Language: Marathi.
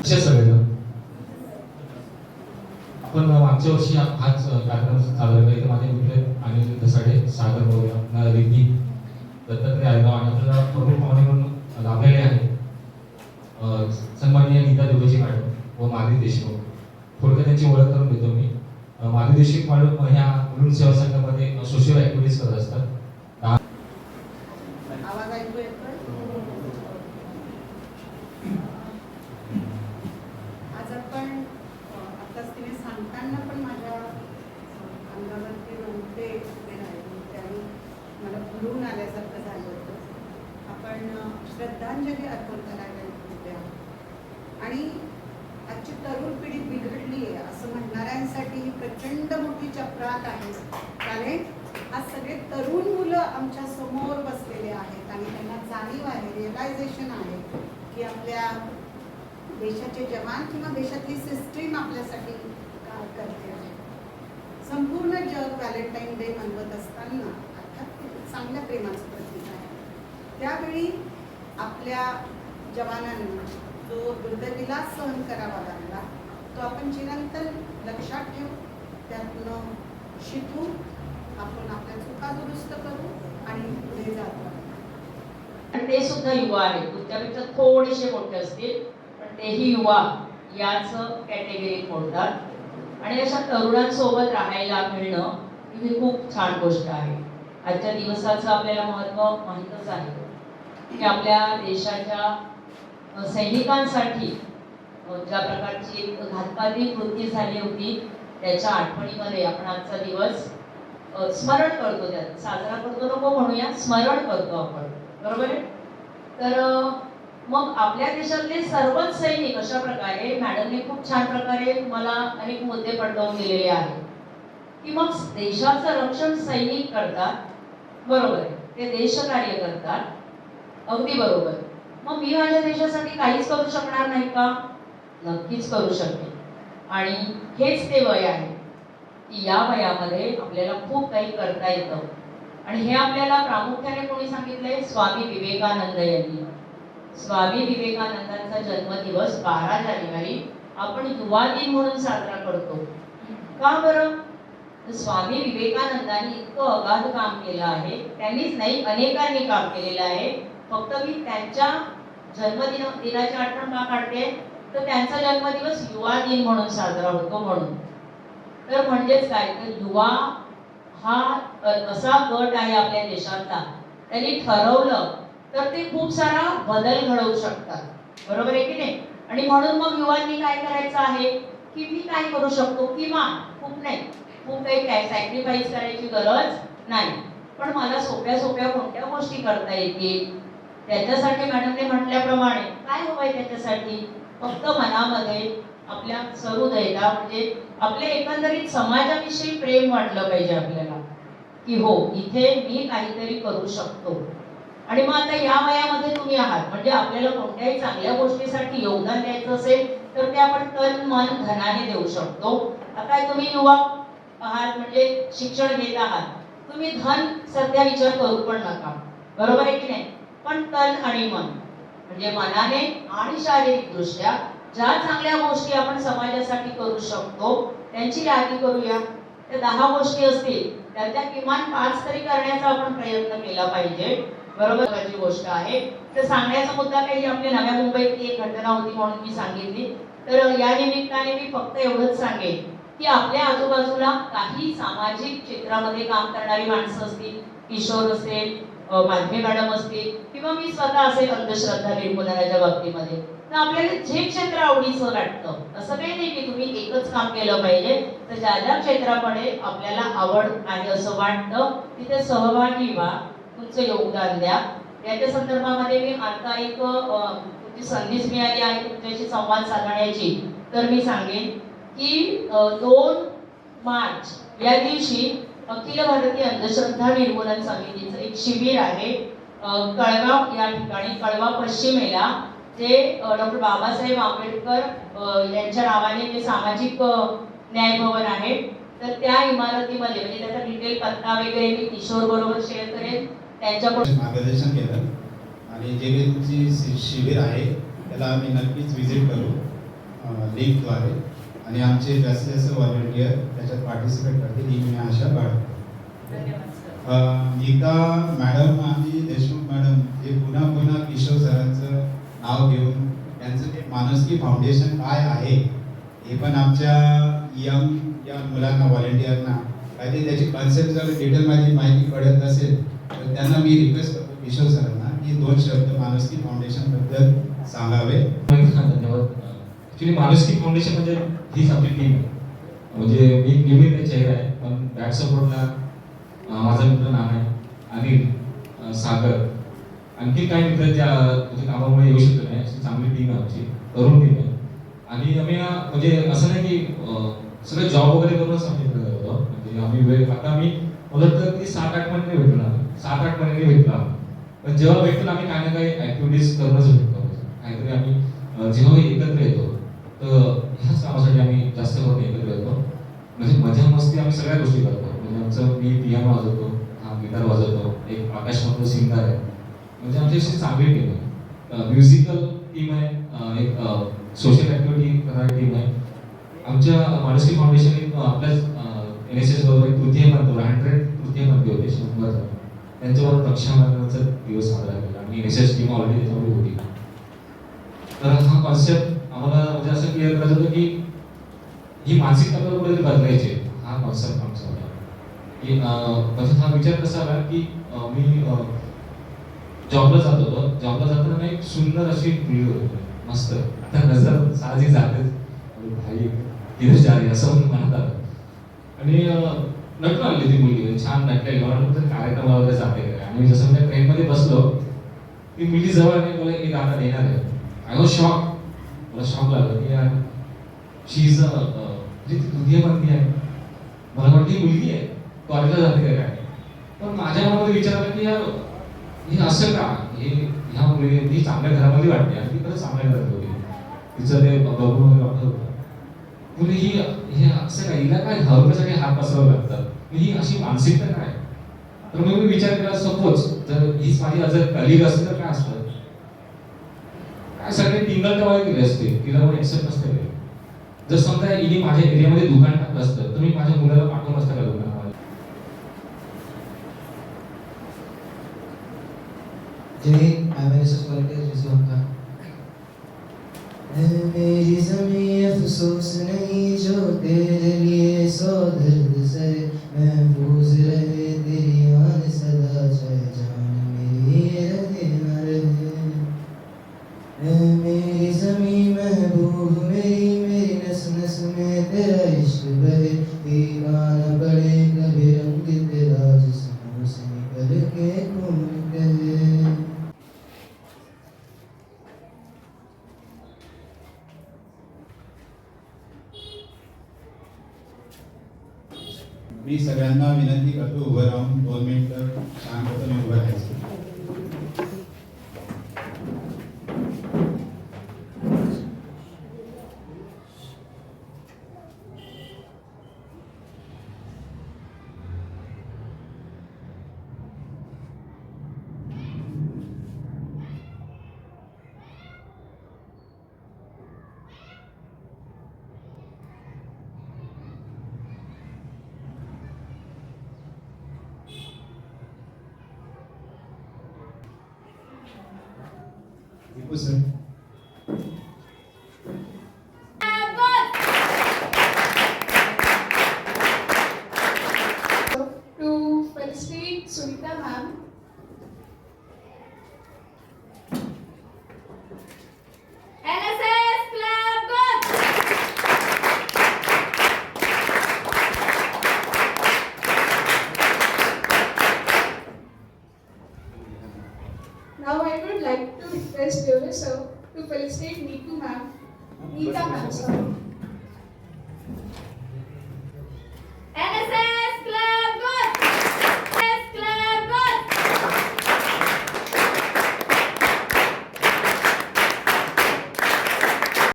सगळेजण आपण मागच्या वर्षी हाच कार्यक्रम साजरा केला. माझे मित्र अनिल धसाडे, सागर मोरे, रिद्धी, दत्तात्रय आयगाव आणि आपल्याला प्रमुख पाहुणे म्हणून लाभलेले आहे सन्माननीय नीता दुबेजी मॅडम व माधवी देशमुख. थोडक्यात त्यांची ओळख करून देतो मी. माधवी देशमुख मॅडम ह्या मुलुंड सेवा संघामध्ये सोशल ऍक्टिव्हिटीज करत असतात. आज आपण आताच तिने सांगताना पण माझ्या अंगावरती रोमटे उभे राहिले, त्याने मला भरून आल्यासारखं झालं होतं. आपण श्रद्धांजली अर्पण करायला होत्या आणि आजची तरुण पिढी बिघडली आहे असं म्हणणाऱ्यांसाठी ही प्रचंड मोठी चपराक आहे. कारण आज सगळे तरुण मुलं आमच्या समोर बसलेले आहेत आणि त्यांना जाणीव आहे, रिअलायझेशन आहे की आपल्या देशाचे जवान किंवा देशातली सिस्टीम आपल्यासाठी काय करते आहे. संपूर्ण जग व्हॅलेंटाईन डे मनवत असताना अर्थात चांगल्या प्रेमाचं प्रतीक आहे. त्यावेळी आपल्या जवानांना जो दुर्दैविलास सहन करावा लागला तो आपण चिरंतन लक्षात ठेवू, त्यातनं शिकू, आपण आपल्या चुका दुरुस्त करू आणि पुढे जातो. ते सुद्धा युवा आहेत, तुमच्यापेक्षा थोडेसे मोठे असतील पण तेही युवा याच कॅटेगरीत मोडतात आणि अशा तरुणांसोबत राहायला मिळणं ही खूप छान गोष्ट आहे. आजच्या दिवसाचं आपल्याला महत्त्व माहीतच आहे की आपल्या देशाच्या सैनिकांसाठी ज्या प्रकारची एक घातपाती कृती झाली होती त्याच्या आठवणीमध्ये आपण आजचा दिवस स्मरण करतो, त्यात साजरा करतो नको म्हणूया, स्मरण करतो आपण, बरोबर आहे. तर मग आपल्या देशातले सर्वच सैनिक अशा प्रकारे मॅडमने खूप छान प्रकारे तुम्हाला अनेक मुद्दे पडवून दिलेले आहेत की मग देशाचं रक्षण सैनिक करतात, बरोबर आहे, ते देशकार्य करतात, अगदी बरोबर. मग मी माझ्या देशासाठी काहीच करू शकणार नाही का? नक्कीच करू शकते. आणि हेच ते वय आहे की या वयामध्ये आपल्याला खूप काही करता येतं आणि हे आपल्याला प्रामुख्याने कोणी सांगितलंय? स्वामी विवेकानंद यांनी. स्वामी विवेकानंदांचा जन्मदिवस 12 जानेवारी आपण युवा दिन म्हणून साजरा करतो. का बरं? स्वामी विवेकानंदांनी इतकं अगाध काम केलं आहे, त्यांनीच नाही अनेकांनी काम केलेलं आहे. फक्त मी त्यांच्या दिनाची आठवण का काढते तर त्यांचा जन्मदिवस युवा दिन म्हणून साजरा होतो म्हणून. तर म्हणजेच काय, तर युवा हा असा गट आहे आपल्या देशातला, त्यांनी ठरवलं तर ते खूप सारा बदल घडवू शकतात, बरोबर आहे की नाही. आणि म्हणून मग युवांनी काय करायचं आहे की मी काय करू शकतो, किंवा खूप नाही, खूप काही सॅक्रिफाईस करायची गरज नाही, पण मला सोप्या सोप्या कोणत्या गोष्टी करता येतील त्याच्यासाठी मॅडमने म्हटल्याप्रमाणे काय हवंय त्याच्यासाठी फक्त मनामध्ये आपल्या सहृदयता म्हणजे आपल्या एकंदरीत समाजाविषयी प्रेम वाटलं पाहिजे आपल्याला की हो इथे मी काहीतरी करू शकतो. आणि मग आता या वयामध्ये तुम्ही आहात म्हणजे आपल्याला कोणत्याही चांगल्या गोष्टीसाठी योगदान द्यायचं असेल तर ते आपण तन मन धनाने देऊ शकतो. आता तुम्ही युवा आहात म्हणजे शिक्षण घेत आहात, तुम्ही धन सध्या विचार करू पण नका, बरोबर आहे की नाही, पण तन आणि मन म्हणजे मनाने आणि शारीरिक दृष्ट्या ज्या चांगल्या गोष्टी आपण समाजासाठी करू शकतो त्यांची यादी करूया. त्या 10 गोष्टी असतील त्यातल्या किमान 5 तरी करण्याचा आपण प्रयत्न केला पाहिजे, बरोबर. ही गोष्ट आहे. तर सांगण्याचा मुद्दा काही आपल्या नव्या मुंबईतली एक घटना होती म्हणून मी सांगितली. तर या निमित्ताने मी फक्त एवढंच सांगेन की आपल्या आजूबाजूला काही सामाजिक क्षेत्रामध्ये काम करणारी माणसं असतील, किशोर असेल, माधवी मॅडम असतील किंवा मी स्वतः असेल अंधश्रद्धा निर्मूलनाच्या बाबतीमध्ये, तर आपल्याला जे क्षेत्र आवडीचं वाटतं असं काही नाही की तुम्ही एकच काम केलं पाहिजे. तर ज्या ज्या क्षेत्राकडे आपल्याला आवड आहे असं वाटतं तिथे सहभागी व्हा, तुमचं योगदान द्या. याच्या संदर्भामध्ये मी आता एक तुमची संधीच मिळाली आहे तुमच्याशी संवाद साधण्याची, तर मी सांगेन की 2 मार्च या दिवशी अखिल भारतीय अंधश्रद्धा निर्मूलन समितीचं एक शिबिर आहे कळगाव या ठिकाणी, कळगाव पश्चिमेला, जे डॉक्टर बाबासाहेब आंबेडकर यांच्या नावाने जे सामाजिक न्याय भवन आहे तर त्या इमारतीमध्ये म्हणजे त्याचा डिटेल पत्ता वगैरे मी किशोर बरोबर शेअर करेन, त्यांच्याकडून मार्गदर्शन केलं आणि जे तुमची शिबिर आहे त्याला आम्ही नक्कीच व्हिजिट करू लिंकद्वारे आणि आमचे जास्तीत जास्त व्हॉलेंटियर त्याच्यात पार्टिसिपेट करतील ही मी आशा बाळगतो. धन्यवाद सर. गीता मॅडम आणि देशमुख मॅडम हे पुन्हा पुन्हा किशोर सरांचं नाव घेऊन त्यांचं ते माणुसकी फाउंडेशन काय आहे हे पण आमच्या या मुलांना व्हॉलेंटियरना काहीतरी त्याची कन्सेप्ट जर डिटेलमध्ये माहिती पडत नसेल तर त्यांना मी रिक्वेस्ट करतो किशोर सरांना की 2 शब्द माणुसकी फाउंडेशनबद्दल सांगावे. धन्यवाद. ॲक्च्युली माणुसकी फाउंडेशन म्हणजे हीच आपली टीम आहे. म्हणजे मी निमित्त चेहरा आहे पण बॅक सपोर्टला माझा मित्र नाम आहे अनिल, सागर, आणखी काही मित्र ज्या तुझ्या कामामुळे येऊ शकत नाही. अशी चांगली टीम आहे आमची, तरुण टीम आहे. आणि आम्ही म्हणजे असं नाही की सगळं जॉब वगैरे करूनच आम्ही इकडे करतो. म्हणजे आम्ही वेळ आता आम्ही मला वाटतं की 7-8 महिने भेटलो ना, 7-8 महिने भेटला. पण जेव्हा भेटतो ना आम्ही काही ना काही ऍक्टिव्हिटीज करूनच भेटतो. काहीतरी आम्ही जेव्हा एकत्र येतो तर ह्याच कामासाठी आम्ही जास्त करून एकत्र येतो. म्हणजे मजा मस्ती आम्ही सगळ्या गोष्टी करतो. म्हणजे आमचं मी पियानो वाजवतो, हा गिटार वाजवतो, एक आकाश मधलं सिंगर आहे. म्हणजे आमची अशी चांगली टीम आहे. म्युझिकल टीम आहे, एक सोशल ऍक्टिव्हिटी करणारी टीम आहे. आमच्या माणुसकी फाउंडेशन आपल्याच NSS बरोबर तृतीय मंत्री 100 तृतीय मंत्री होते 100. त्यांच्याबरोबर रक्षाबंधनाचा दिवस साजरा केला आणि NSS टीम ऑलरेडी त्याच्यामध्ये होती. तर हा कॉन्सेप्ट आम्हाला म्हणजे असं क्लिअर करायचं होतं की ही मानसिकता आपल्याला कुठेतरी बदलायची. हा कॉन्सेप्ट आमचा होता की म्हणजे हा विचार कसा आला की मी जॉबला जात होतो. जॉबला जाताना एक सुंदर अशी मुलगी होती, मस्त. आता नजर साहजिक जाते भाई किती जारी असं म्हणून म्हणत आलं. आणि नटून आली ती मुलगी, छान नटलेली. मला वाटतं कार्यक्रमाला वगैरे जाते काय. आणि जसं मी ट्रेनमध्ये बसलो ती मुलगी जवळ आणि मला एक गाणं देणार आहे. I was shock. मला शॉक लागला की यार शी इज म्हणजे ती तृतीय मंत्री आहे. मला वाटतं ही मुलगी आहे, कॉलेजला जाते काय. पण माझ्या मनामध्ये विचार आला की यार हे असं का, हे ह्या मुली ही चांगल्या घरामध्ये वाटते आणि ती खरंच चांगल्या घरात होती. तिचं ते बघून वगैरे वाटत होतं मुली ही हे असं काय, हिला काय धर्मासाठी हात पसरावं लागतात, ही अशी मानसिकता काय. तर मग मी विचार केला सपोज जर हीच माझी जर कलिग असते तर काय असतं, काय सगळे टिंगल टवाळे केले असते, तिला कोणी एक्सेप्ट नसते केले. जर समजा हिने माझ्या एरियामध्ये दुकान टाकलं असतं तर मी माझ्या मुलाला पाठवलं असतं का दुकानामध्ये. मेरी ज़मीं अफसोस नहीं जो तेरे लिए सौ दर्द से महफूज रहे तेरी आन सदा चाहे जान मेरी रहे न रहे। मेरी ज़मीं महबूब मेरी नस नस में तेरा इश्क बहे फीका न पड़े कभी रंग तेरा जिस्मों से निकल के खून कहे। मी सगळ्यांना विनंती करतो उभं राहून 2 मिनिटं शांतपणे उभं राहायचं. Deepu sir. To felicitate Sunita ma'am. NSS Club Good. Now I would like to request Deola sir to felicitate Neetu ma'am. Neeta ma'am, sorry.